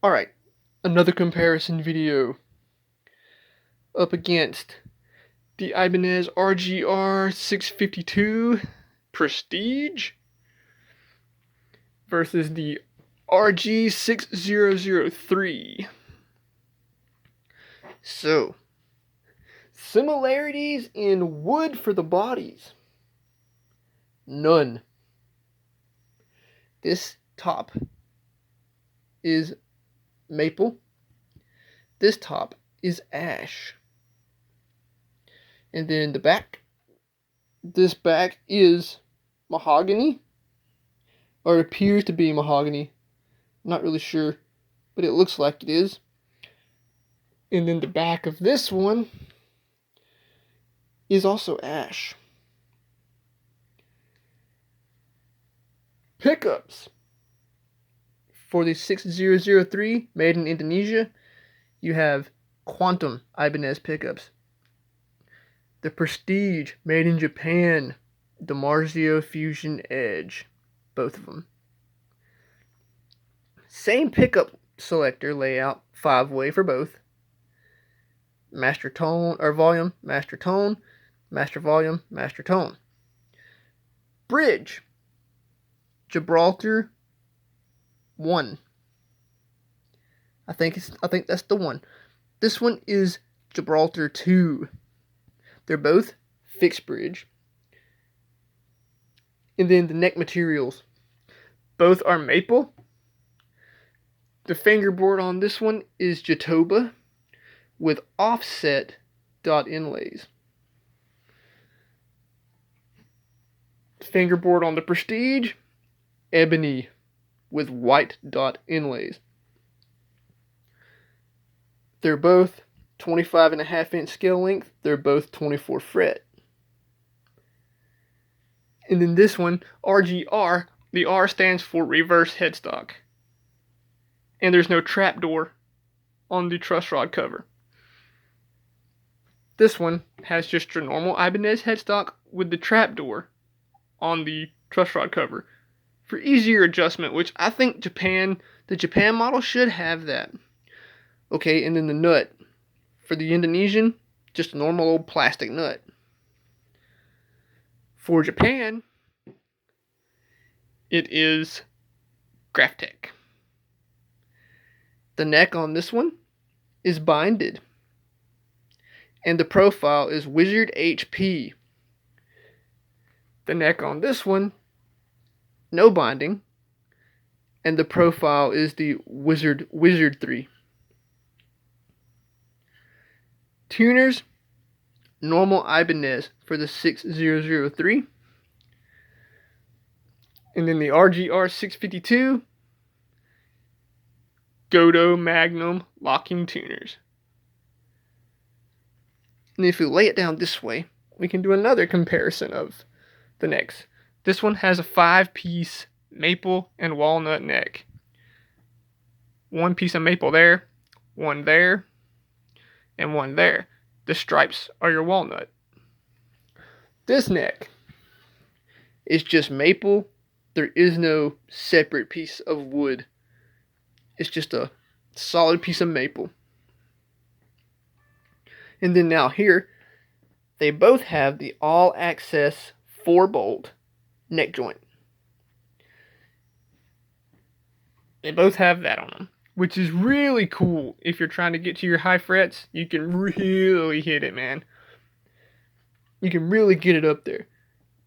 Alright, another comparison video up against the Ibanez RGR652 Prestige versus the RG6003. So, similarities in wood for the bodies. None. This top is maple. This top is ash. And then the back, this back is mahogany, or appears to be mahogany. Not really sure, but it looks like it is. And then the back of this one is also ash. Pickups. For the 6003 made in Indonesia, you have Quantum Ibanez pickups. The Prestige made in Japan, the Marzio Fusion Edge, both of them. Same pickup selector layout, 5-way for both. Master tone or volume, master tone, master volume, master tone. Bridge, Gibraltar 1. I think that's the one. This one is Gibraltar 2. They're both fixed bridge. And then the neck materials. Both are maple. The fingerboard on this one is Jatoba with offset dot inlays. Fingerboard on the Prestige, ebony with white dot inlays. They're both 25.5-inch scale length. They're both 24 fret. And then this one, RGR, the R stands for reverse headstock. And there's no trapdoor on the truss rod cover. This one has just your normal Ibanez headstock with the trapdoor on the truss rod cover for easier adjustment, which I think the Japan model should have that. Okay, and then the nut. For the Indonesian, just a normal old plastic nut. For Japan, it is Graphtec. The neck on this one is binded. And the profile is Wizard HP. The neck on this one, no binding. And the profile is the Wizard 3. Tuners, normal Ibanez for the 6003. And then the RGR652, Godo Magnum locking tuners. And if we lay it down this way, we can do another comparison of the necks. This one has a 5-piece maple and walnut neck. One piece of maple there, one there, and one there. The stripes are your walnut. This neck is just maple. There is no separate piece of wood. It's just a solid piece of maple. And then now here, they both have the all-access 4-bolt neck joint. They both have that on them, which is really cool. If you're trying to get to your high frets, you can really hit it, man. You can really get it up there.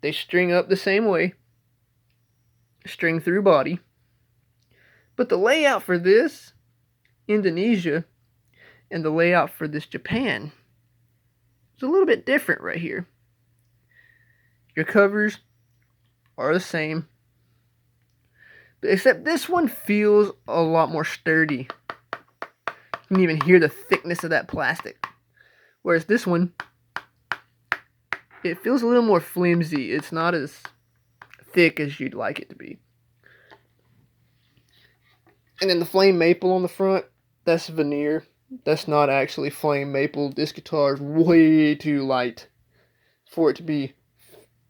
They string up the same way. String through body. But the layout for this Indonesia and the layout for this Japan is a little bit different right here. Your covers are the same, except this one feels a lot more sturdy. You can even hear the thickness of that plastic. Whereas this one, it feels a little more flimsy. It's not as thick as you'd like it to be. And then the flame maple on the front, that's veneer. That's not actually flame maple. This guitar is way too light for it to be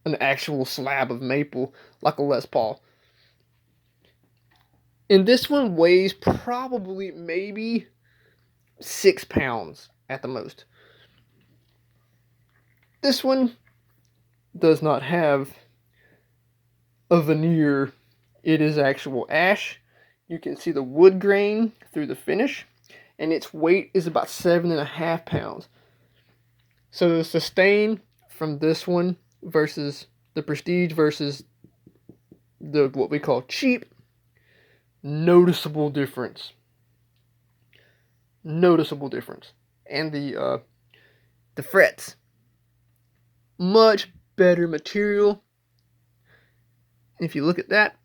an actual slab of maple like a Les Paul. And this one weighs probably maybe 6 pounds at the most. This one does not have a veneer. It is actual ash. You can see the wood grain through the finish, and its weight is about 7.5 pounds. So the sustain from this one versus the Prestige versus the what we call cheap, noticeable difference. Noticeable difference. And the frets, much better material. If you look at that,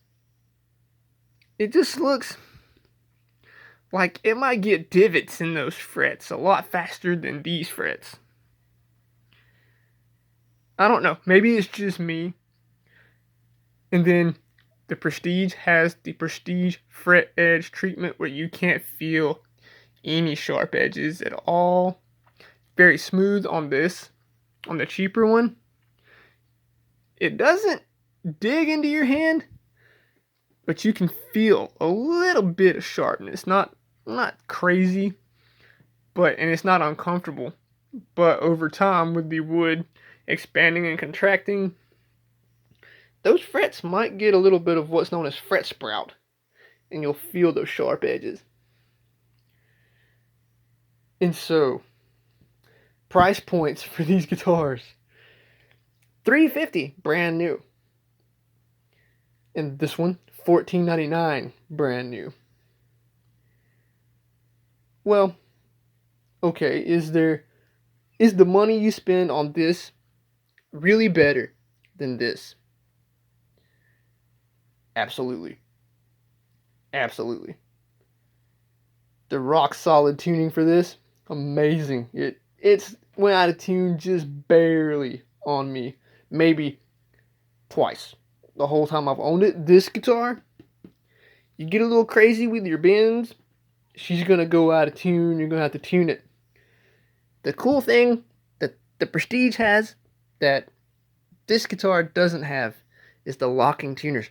it just looks like it might get divots in those frets a lot faster than these frets. I don't know. Maybe it's just me. And then the Prestige has the Prestige fret edge treatment where you can't feel any sharp edges at all. Very smooth on this. On the cheaper one, it doesn't dig into your hand, but you can feel a little bit of sharpness. Not crazy, and it's not uncomfortable. But over time, with the wood expanding and contracting, those frets might get a little bit of what's known as fret sprout, and you'll feel those sharp edges. And so, price points for these guitars: $350 brand new, and this one $14.99 brand new. Well, okay, is the money you spend on this really better than this? Absolutely. Absolutely. The rock solid tuning for this, amazing. It's went out of tune just barely on me. Maybe twice. The whole time I've owned it. This guitar, you get a little crazy with your bends, she's gonna go out of tune. You're gonna have to tune it. The cool thing that the Prestige has that this guitar doesn't have is the locking tuners.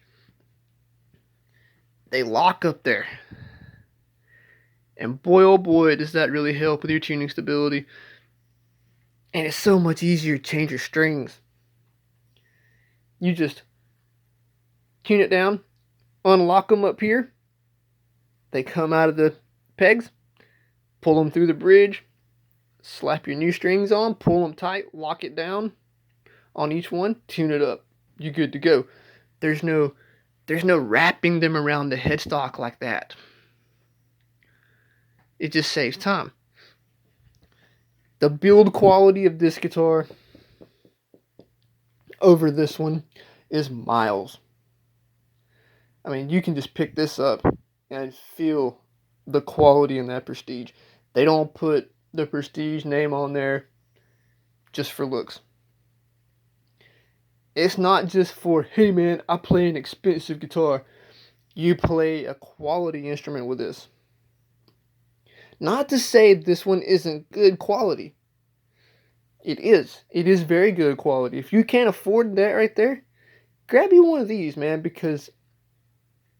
They lock up there. And boy, oh boy, does that really help with your tuning stability. And it's so much easier to change your strings. You just tune it down, unlock them up here. They come out of the pegs, pull them through the bridge, slap your new strings on, pull them tight, lock it down on each one, tune it up. You're good to go. There's no wrapping them around the headstock like that. It just saves time. The build quality of this guitar over this one is miles. I mean, you can just pick this up and feel the quality in that Prestige. They don't put the Prestige name on there just for looks. It's not just for, hey man, I play an expensive guitar. You play a quality instrument with this. Not to say this one isn't good quality. It is. It is very good quality. If you can't afford that right there, grab you one of these, man, because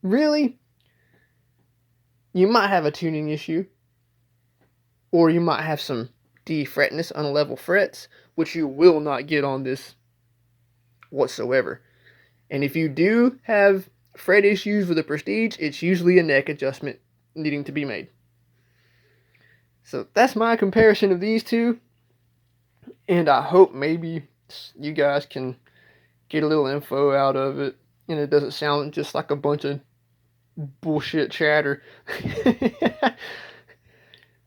really, you might have a tuning issue, or you might have some de-fretness, unlevel frets, which you will not get on this whatsoever. And if you do have fret issues with the Prestige, it's usually a neck adjustment needing to be made. So that's my comparison of these two, and I hope maybe you guys can get a little info out of it, and it doesn't sound just like a bunch of bullshit chatter.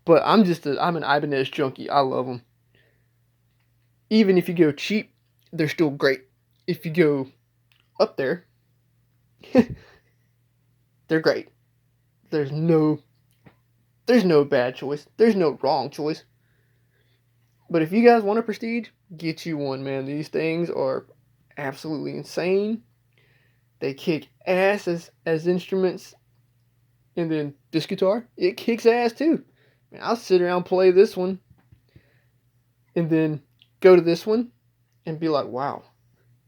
But I'm an Ibanez junkie. I love them. Even if you go cheap, they're still great. If you go up there, they're great. There's no bad choice. There's no wrong choice. But if you guys want a Prestige, get you one, man. These things are absolutely insane. They kick ass as instruments. And then this guitar, it kicks ass too. Man, I'll sit around and play this one, and then go to this one and be like, wow,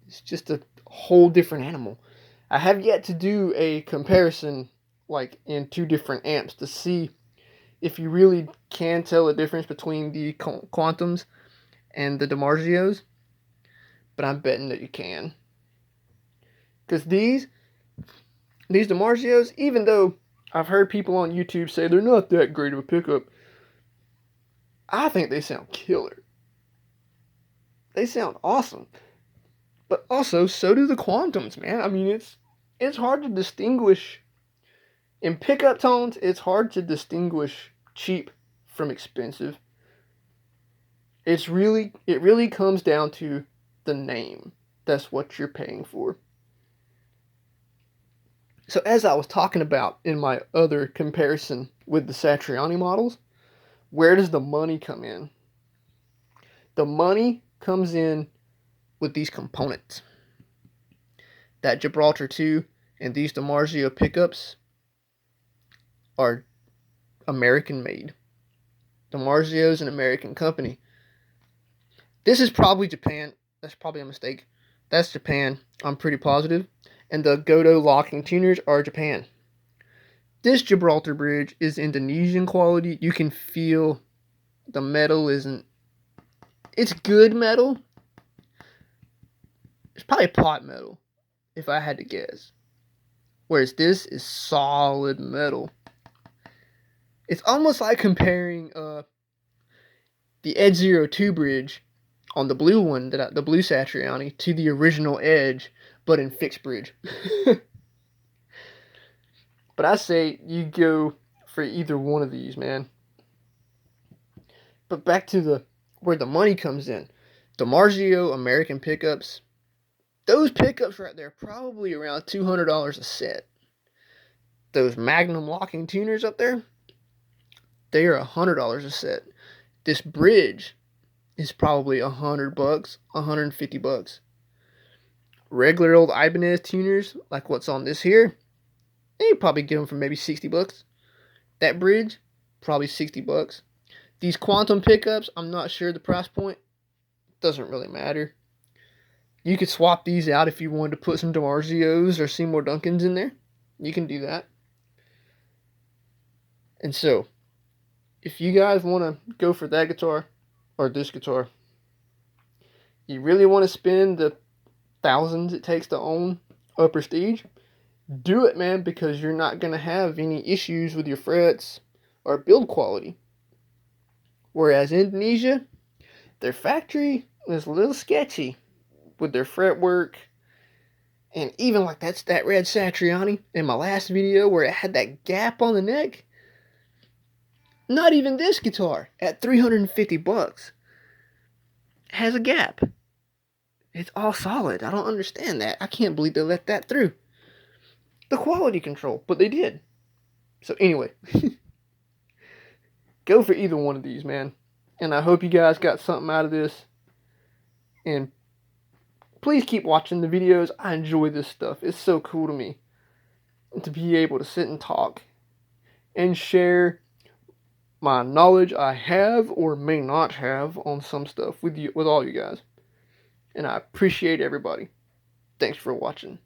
it's just a whole different animal. I have yet to do a comparison like in 2 different amps to see if you really can tell the difference between the Quantums and the DiMarzios. But I'm betting that you can. Because these DiMarzios, even though I've heard people on YouTube say they're not that great of a pickup, I think they sound killer. They sound awesome. But also, so do the Quantums, man. I mean, it's hard to distinguish. In pickup tones, it's hard to distinguish cheap from expensive. It really comes down to the name. That's what you're paying for. So as I was talking about in my other comparison with the Satriani models, where does the money come in? The money comes in with these components. That Gibraltar 2 and these DiMarzio pickups are American made. DiMarzio is an American company. This is probably Japan. That's probably a mistake. That's Japan. I'm pretty positive. And the Godo locking tuners are Japan. This Gibraltar bridge is Indonesian quality. You can feel the metal isn't... It's good metal. It's probably pot metal, if I had to guess. Whereas this is solid metal. It's almost like comparing the Edge 02 bridge on the blue one, the blue Satriani, to the original Edge, but in fixed bridge. But I say you go for either one of these, man. But back to where the money comes in. DiMarzio American pickups. Those pickups right there, probably around $200 a set. Those Magnum locking tuners up there, they are $100 a set. This bridge is probably $100, $150. Regular old Ibanez tuners, like what's on this here, you probably get them for maybe $60. That bridge, probably $60. These Quantum pickups, I'm not sure the price point. Doesn't really matter. You could swap these out if you wanted to put some DiMarzios or Seymour Duncans in there. You can do that. And so, if you guys want to go for that guitar or this guitar, you really want to spend the thousands it takes to own a Prestige, do it, man, because you're not going to have any issues with your frets or build quality. Whereas Indonesia, their factory is a little sketchy with their fretwork. And even like that red Satriani in my last video where it had that gap on the neck. Not even this guitar at $350 has a gap. It's all solid. I don't understand that. I can't believe they let that through. The quality control, but they did. So anyway, go for either one of these, man. And I hope you guys got something out of this. And please keep watching the videos. I enjoy this stuff. It's so cool to me to be able to sit and talk and share my knowledge I have or may not have on some stuff with all you guys. And I appreciate everybody. Thanks for watching.